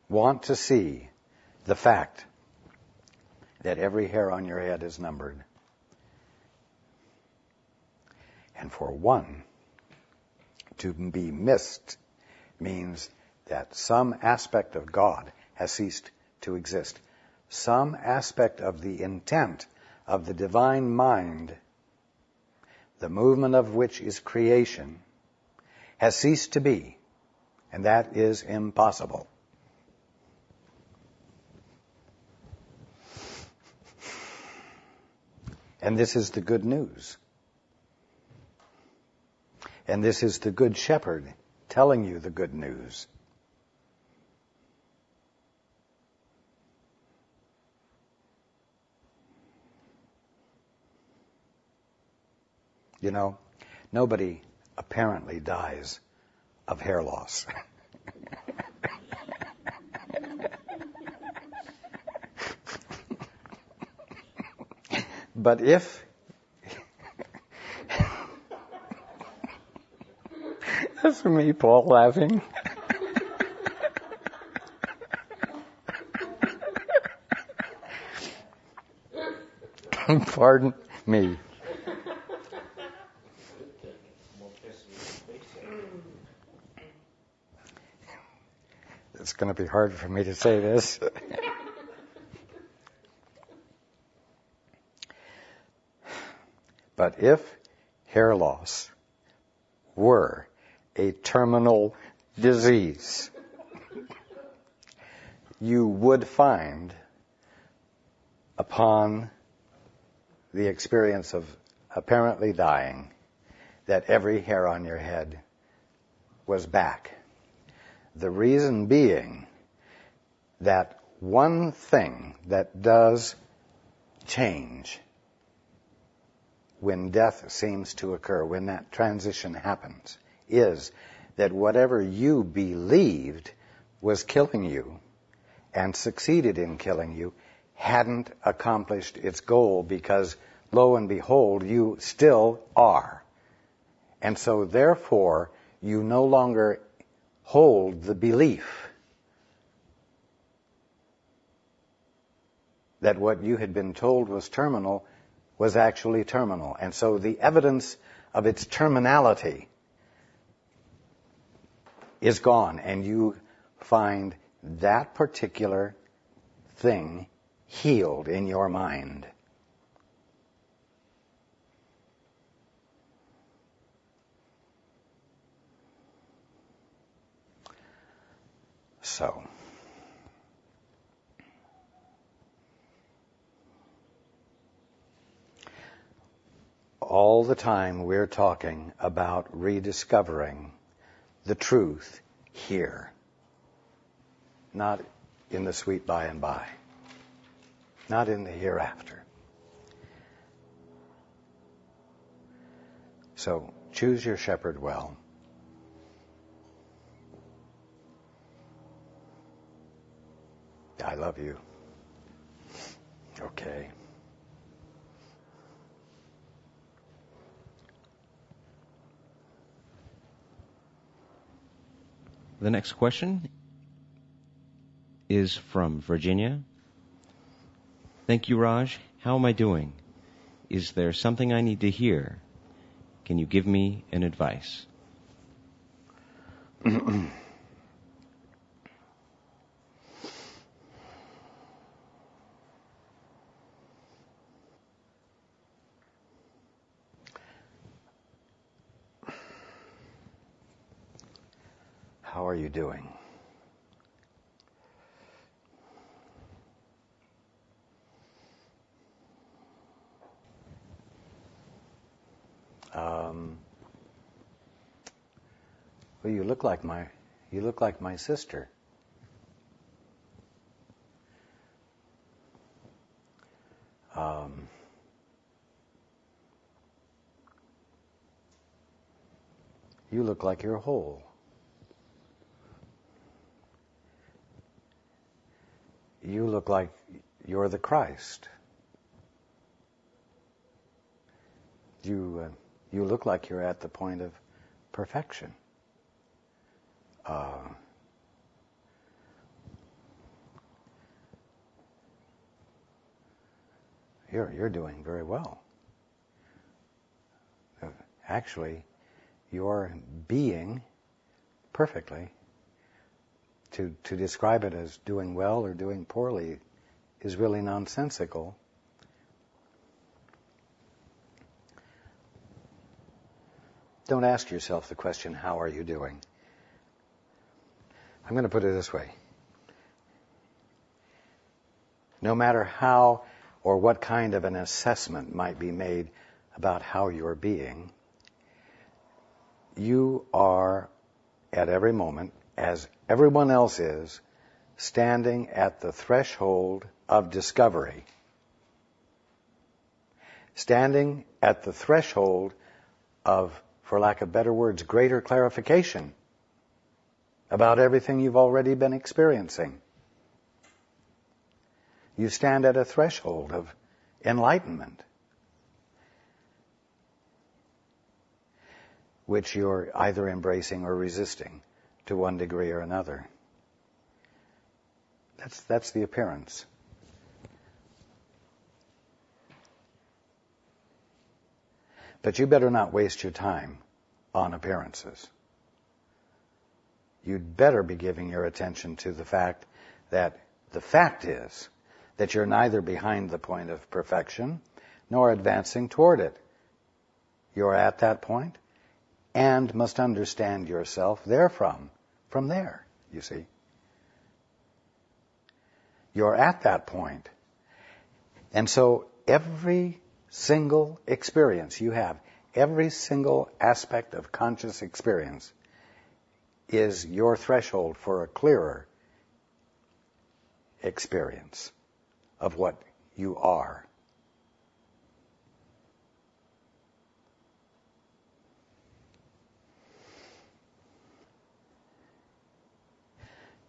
want to see the fact that every hair on your head is numbered. And for one to be missed means that some aspect of God has ceased to exist. Some aspect of the intent of the divine mind, the movement of which is creation, has ceased to be, and that is impossible. And this is the good news. And this is the good shepherd telling you the good news. You know, nobody apparently dies of hair loss. But if that's for me, Paul, laughing. Pardon me. It's going to be hard for me to say this. But if hair loss were a terminal disease, you would find, upon the experience of apparently dying, that every hair on your head was back. The reason being that one thing that does change when death seems to occur, when that transition happens, is that whatever you believed was killing you and succeeded in killing you hadn't accomplished its goal, because lo and behold, you still are. And so therefore, you no longer hold the belief that what you had been told was terminal was actually terminal. And so the evidence of its terminality is gone, and you find that particular thing healed in your mind. So, all the time we're talking about rediscovering the truth here, not in the sweet by and by, not in the hereafter. So choose your shepherd well. I love you. Okay. The next question is from Virginia. Thank you, Raj. How am I doing? Is there something I need to hear? Can you give me an advice? How are you doing? Well, you look like my sister. You look like you're whole. You look like you're the Christ. You look like you're at the point of perfection. You're doing very well. Actually, you're being perfectly. To describe it as doing well or doing poorly is really nonsensical. Don't ask yourself the question, how are you doing? I'm going to put it this way. No matter how or what kind of an assessment might be made about how you're being, you are at every moment, as everyone else is, standing at the threshold of discovery. Standing at the threshold of, for lack of better words, greater clarification about everything you've already been experiencing. You stand at a threshold of enlightenment, which you're either embracing or resisting to one degree or another. That's the appearance. But you better not waste your time on appearances. You'd better be giving your attention to the fact that the fact is that you're neither behind the point of perfection nor advancing toward it. You're at that point and must understand yourself therefrom, from there, you see. You're at that point. And so every single experience you have, every single aspect of conscious experience is your threshold for a clearer experience of what you are.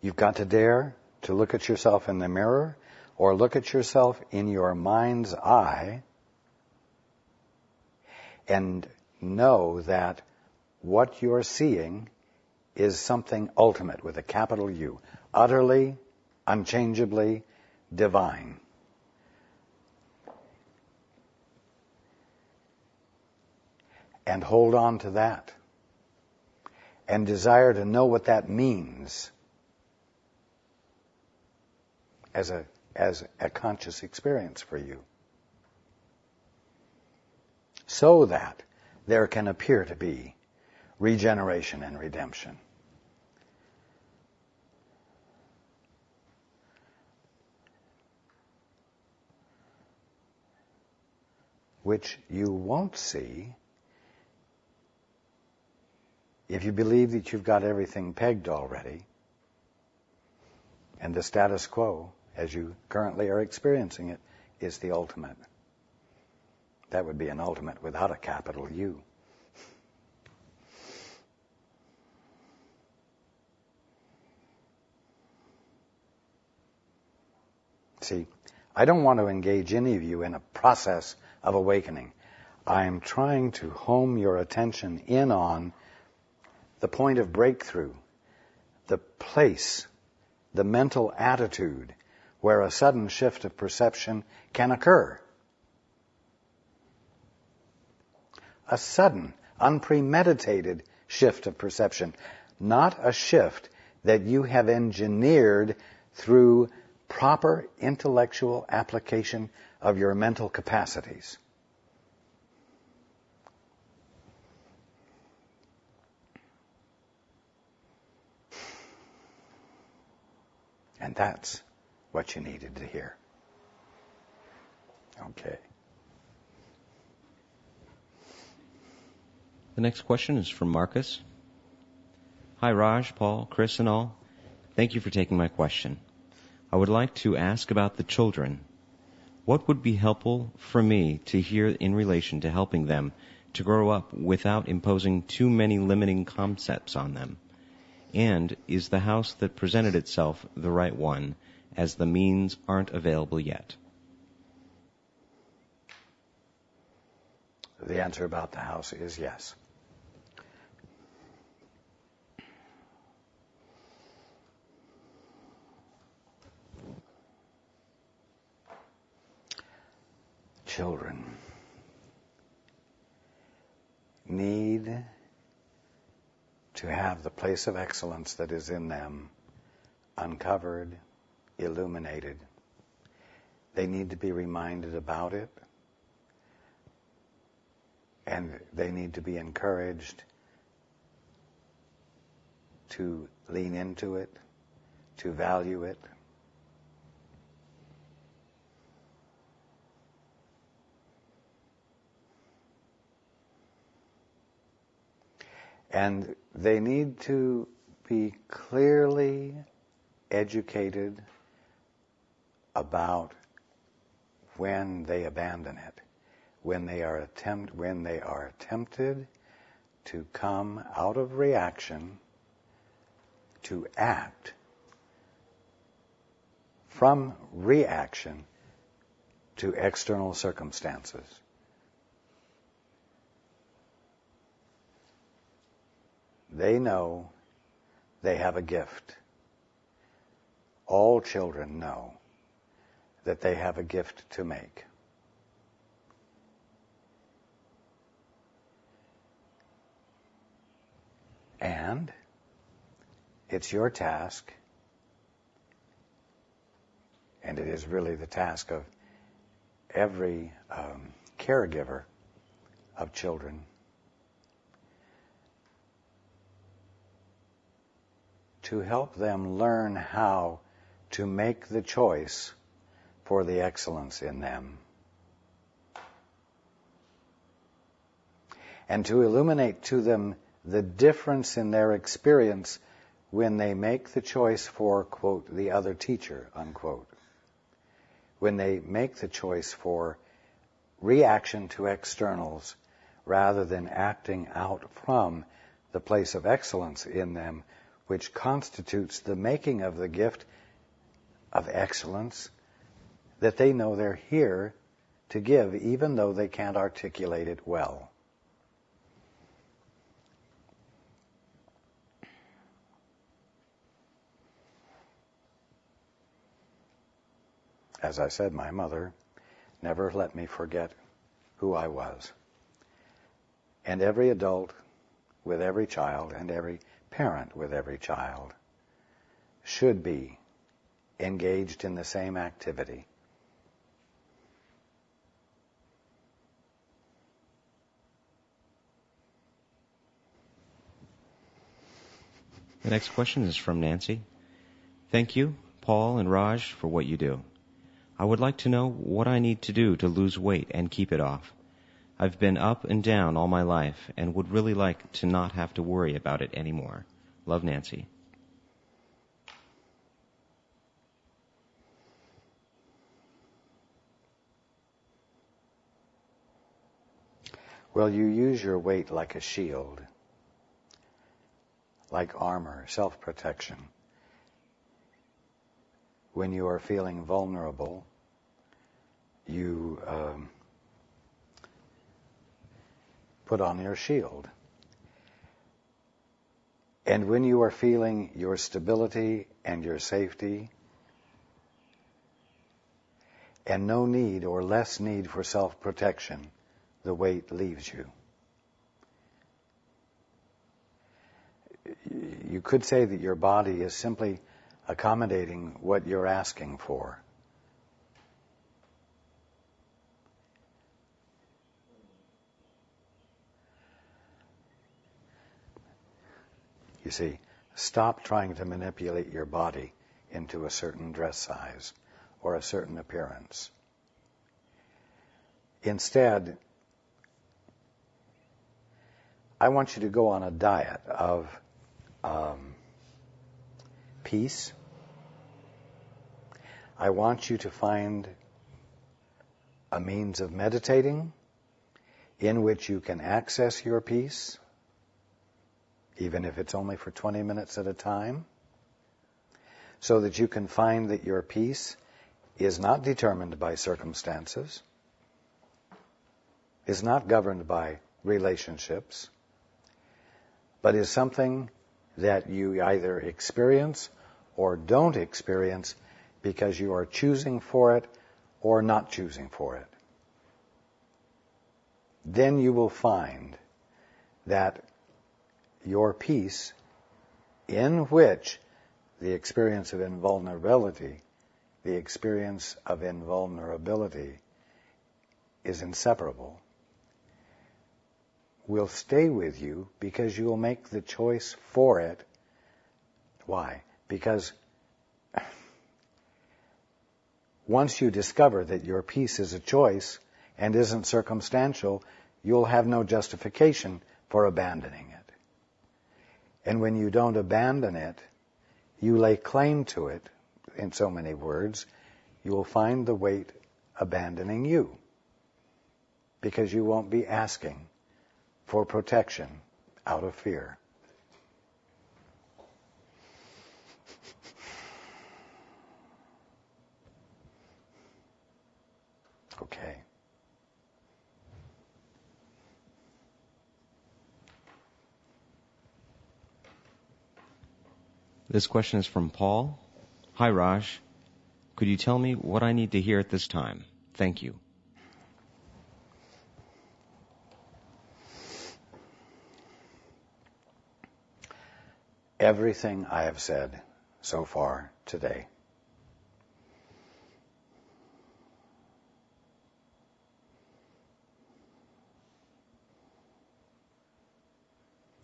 You've got to dare to look at yourself in the mirror or look at yourself in your mind's eye and know that what you're seeing is something ultimate with a capital U, utterly, unchangeably divine. And hold on to that. And desire to know what that means as a conscious experience for you. So that there can appear to be regeneration and redemption. Which you won't see if you believe that you've got everything pegged already, and the status quo, as you currently are experiencing it, is the ultimate. That would be an ultimate without a capital U. See, I don't want to engage any of you in a process of awakening. I'm trying to home your attention in on the point of breakthrough, the place, the mental attitude where a sudden shift of perception can occur. A sudden, unpremeditated shift of perception, not a shift that you have engineered through proper intellectual application of your mental capacities. And that's what you needed to hear. Okay. The next question is from Marcus. Hi, Raj, Paul, Chris, and all. Thank you for taking my question. I would like to ask about the children. What would be helpful for me to hear in relation to helping them to grow up without imposing too many limiting concepts on them? And is the house that presented itself the right one, as the means aren't available yet? The answer about the house is yes. children need to have the place of excellence that is in them uncovered, illuminated. They need to be reminded about it, and they need to be encouraged to lean into it, to value it. And they need to be clearly educated about when they abandon it, when they are tempted to come out of reaction to act from reaction to external circumstances. They know they have a gift. All children know that they have a gift to make. And it's your task, and it is really the task of every caregiver of children, to help them learn how to make the choice for the excellence in them, and to illuminate to them the difference in their experience when they make the choice for, quote, the other teacher, unquote. When they make the choice for reaction to externals rather than acting out from the place of excellence in them, which constitutes the making of the gift of excellence that they know they're here to give, even though they can't articulate it well. As I said, my mother never let me forget who I was. And every adult with every child, and every parent with every child, should be engaged in the same activity. The next question is from Nancy. Thank you, Paul and Raj, for what you do. I would like to know what I need to do to lose weight and keep it off. I've been up and down all my life and would really like to not have to worry about it anymore. Love, Nancy. Well, you use your weight like a shield, like armor, self-protection. When you are feeling vulnerable, you put on your shield. And when you are feeling your stability and your safety, and no need or less need for self-protection, the weight leaves you. You could say that your body is simply accommodating what you're asking for. You see, stop trying to manipulate your body into a certain dress size or a certain appearance. Instead, I want you to go on a diet of peace. I want you to find a means of meditating in which you can access your peace, even if it's only for 20 minutes at a time, so that you can find that your peace is not determined by circumstances, is not governed by relationships, but is something that you either experience or don't experience because you are choosing for it or not choosing for it. then you will find that your peace, in which the experience of invulnerability is inseparable, will stay with you because you will make the choice for it. Why? Because once you discover that your peace is a choice and isn't circumstantial, you'll have no justification for abandoning it. And when you don't abandon it, you lay claim to it. In so many words, you will find the weight abandoning you, because you won't be asking for protection out of fear. Okay. This question is from Paul. Hi, Raj. Could you tell me what I need to hear at this time? Thank you. Everything I have said so far today.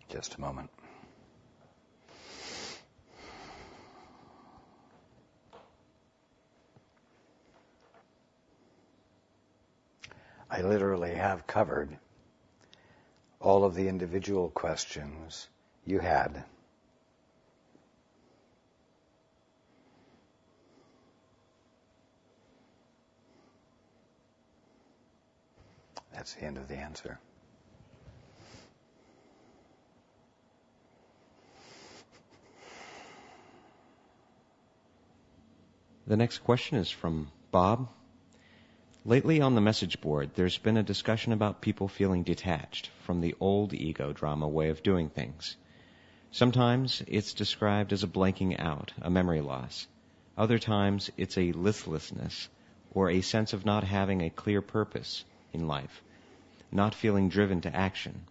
Just a moment. I literally have covered all of the individual questions you had. That's the end of the answer. The next question is from Bob. Lately on the message board, there's been a discussion about people feeling detached from the old ego drama way of doing things. Sometimes it's described as a blanking out, a memory loss. Other times it's a listlessness or a sense of not having a clear purpose in life, not feeling driven to action.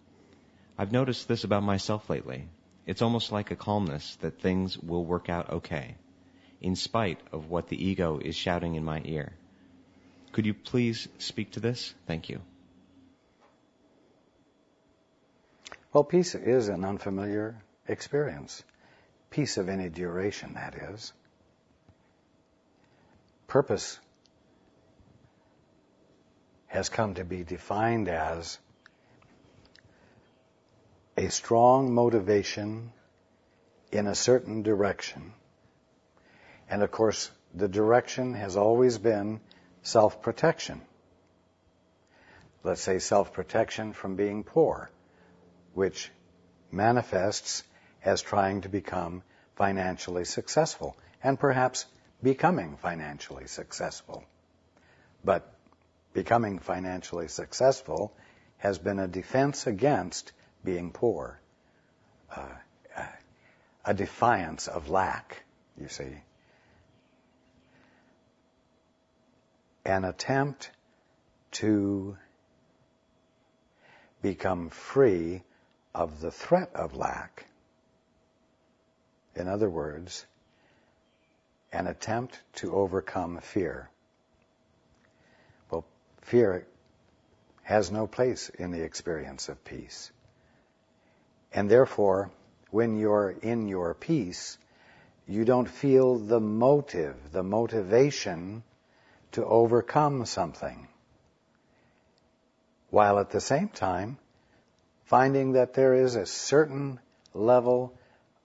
I've noticed this about myself lately. It's almost like a calmness that things will work out okay, in spite of what the ego is shouting in my ear. Could you please speak to this? Thank you. Well, peace is an unfamiliar experience. Peace of any duration, that is. Purpose has come to be defined as a strong motivation in a certain direction. And of course, the direction has always been self-protection. Let's say self-protection from being poor, which manifests as trying to become financially successful, and perhaps becoming financially successful. But becoming financially successful has been a defense against being poor, a defiance of lack, you see. An attempt to become free of the threat of lack. In other words, an attempt to overcome fear. Well, fear has no place in the experience of peace. And therefore, when you're in your peace, you don't feel the motivation to overcome something, while at the same time finding that there is a certain level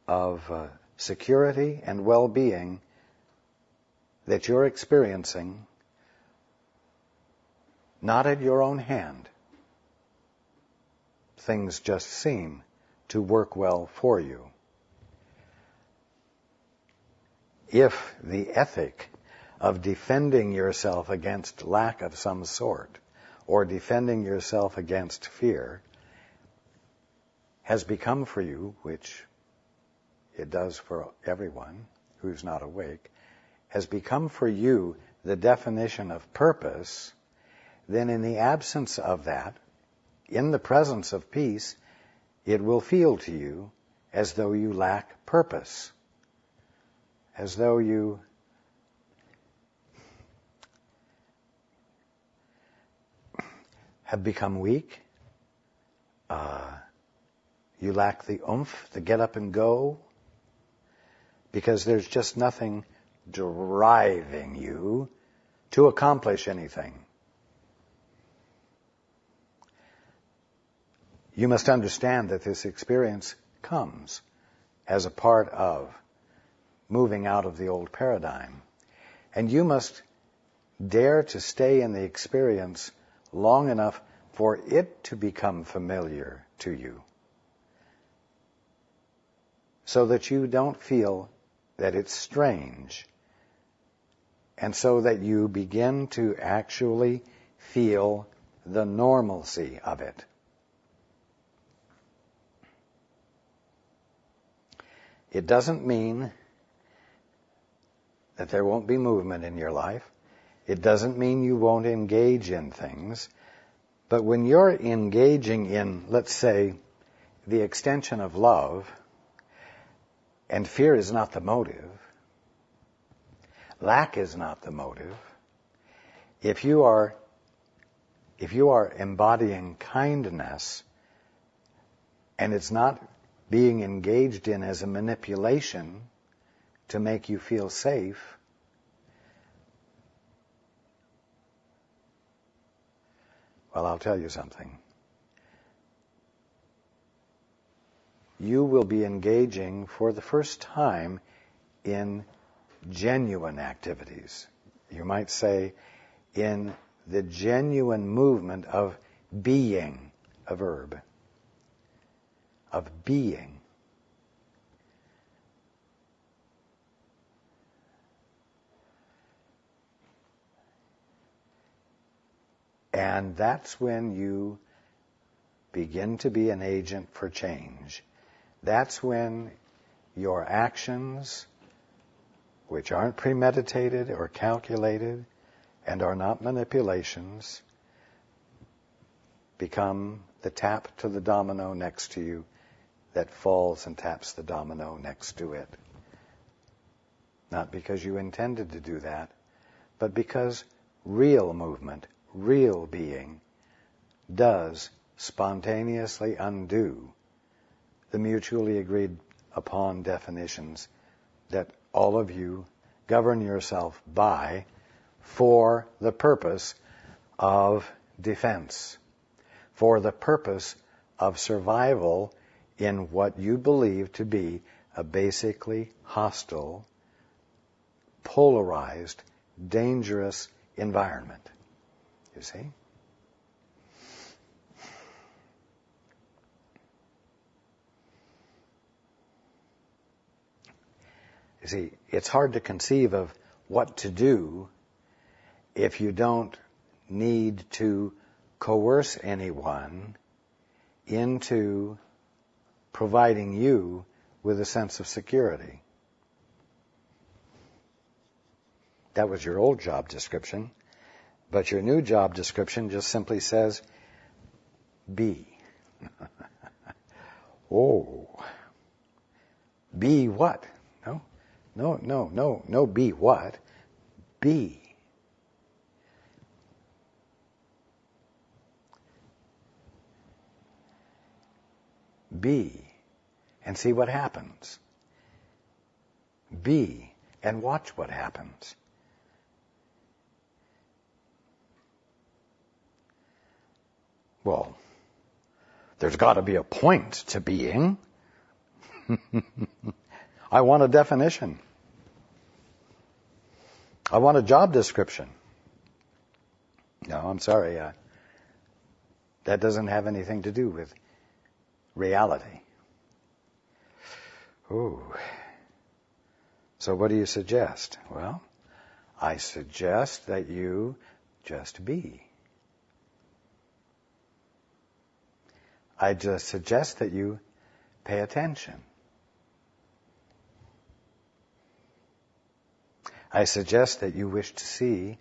of security and well-being that you're experiencing, not at your own hand. Things just seem to work well for you. If the ethic of defending yourself against lack of some sort, or defending yourself against fear, has become for you, which it does for everyone who's not awake, has become for you the definition of purpose, then in the absence of that, in the presence of peace, it will feel to you as though you lack purpose, as though you have become weak. You lack the oomph, the get up and go, because there's just nothing driving you to accomplish anything. You must understand that this experience comes as a part of moving out of the old paradigm. And you must dare to stay in the experience long enough for it to become familiar to you, so that you don't feel that it's strange, and so that you begin to actually feel the normalcy of it. It doesn't mean that there won't be movement in your life. It doesn't mean you won't engage in things. But when you're engaging in, let's say, the extension of love, and fear is not the motive, lack is not the motive, if you are embodying kindness, and it's not being engaged in as a manipulation to make you feel safe, well, I'll tell you something. You will be engaging for the first time in genuine activities. You might say in the genuine movement of being, a verb, of being. And that's when you begin to be an agent for change. That's when your actions, which aren't premeditated or calculated and are not manipulations, become the tap to the domino next to you that falls and taps the domino next to it. Not because you intended to do that, but because real movement, real being, does spontaneously undo the mutually agreed upon definitions that all of you govern yourself by for the purpose of defense, for the purpose of survival in what you believe to be a basically hostile, polarized, dangerous environment. You see? You see, it's hard to conceive of what to do if you don't need to coerce anyone into providing you with a sense of security. That was your old job description, but your new job description just simply says, be. Oh. Be what? No, be what? Be. Be, and see what happens. Be, and watch what happens. Well, there's got to be a point to being. I want a definition. I want a job description. No, I'm sorry. That doesn't have anything to do with reality. Ooh. So what do you suggest? Well, I suggest that you just be. I just suggest that you pay attention. I suggest that you wish to see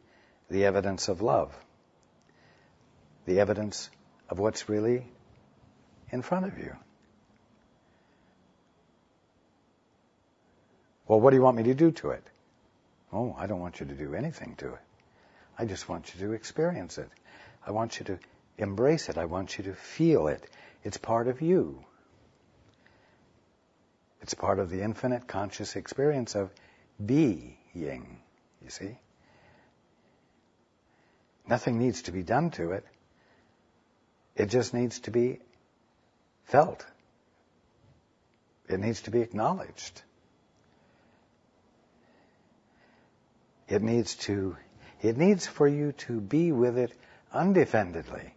the evidence of love, the evidence of what's really in front of you. Well, what do you want me to do to it? Oh, I don't want you to do anything to it. I just want you to experience it. I want you to embrace it. I want you to feel it. It's part of you. It's part of the infinite conscious experience of being, you see. Nothing needs to be done to it. It just needs to be felt. It needs to be acknowledged. It needs for you to be with it undefendedly.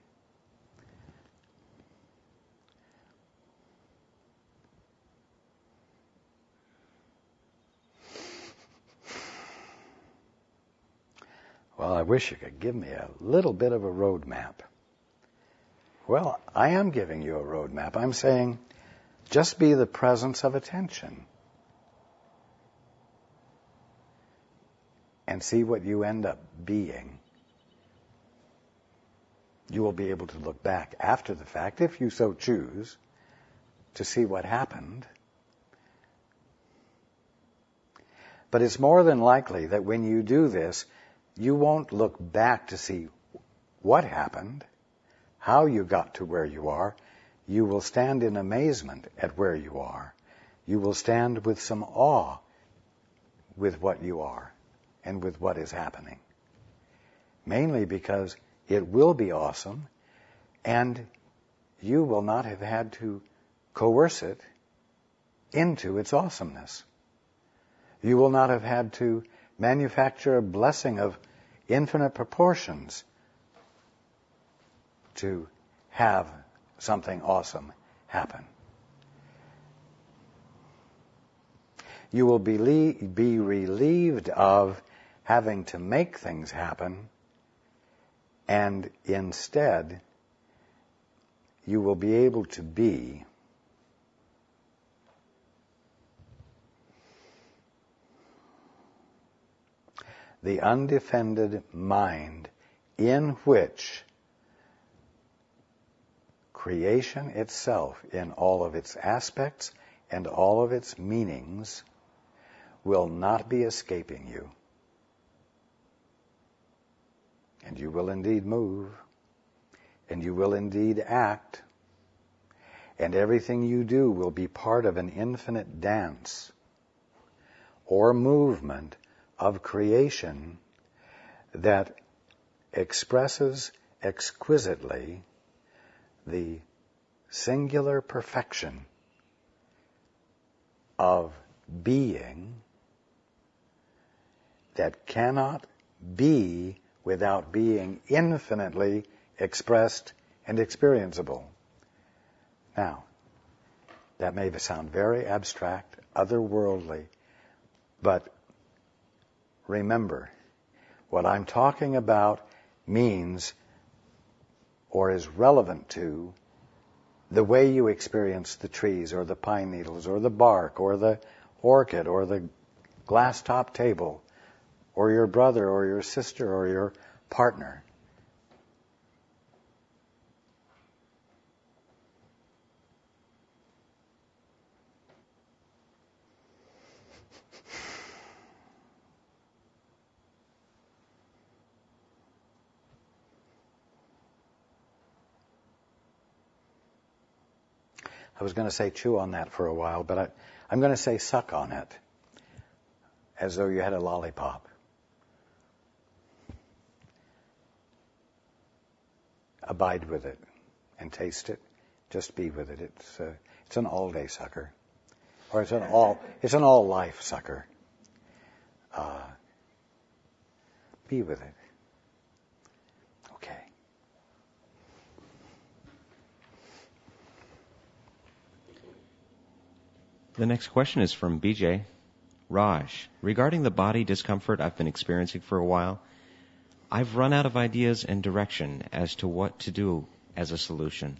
Well, I wish you could give me a little bit of a roadmap. Well, I am giving you a roadmap. I'm saying just be the presence of attention. And see what you end up being. You will be able to look back after the fact, if you so choose, to see what happened. But it's more than likely that when you do this, you won't look back to see what happened, how you got to where you are. You will stand in amazement at where you are. You will stand with some awe with what you are and with what is happening. Mainly because it will be awesome, and you will not have had to coerce it into its awesomeness. You will not have had to manufacture a blessing of infinite proportions to have something awesome happen. You will be relieved of having to make things happen, and instead you will be able to be the undefended mind in which creation itself, in all of its aspects and all of its meanings, will not be escaping you. And you will indeed move, and you will indeed act, and everything you do will be part of an infinite dance or movement of creation that expresses exquisitely the singular perfection of being that cannot be without being infinitely expressed and experienceable. Now, that may sound very abstract, otherworldly, but remember, what I'm talking about means or is relevant to the way you experience the trees or the pine needles or the bark or the orchid or the glass top table or your brother or your sister or your partner. I was going to say chew on that for a while, but I'm going to say suck on it, as though you had a lollipop. Abide with it and taste it. Just be with it. It's an all-day sucker, or it's an all-life sucker. Be with it. Okay. The next question is from BJ. Raj, regarding the body discomfort I've been experiencing for a while, I've run out of ideas and direction as to what to do as a solution.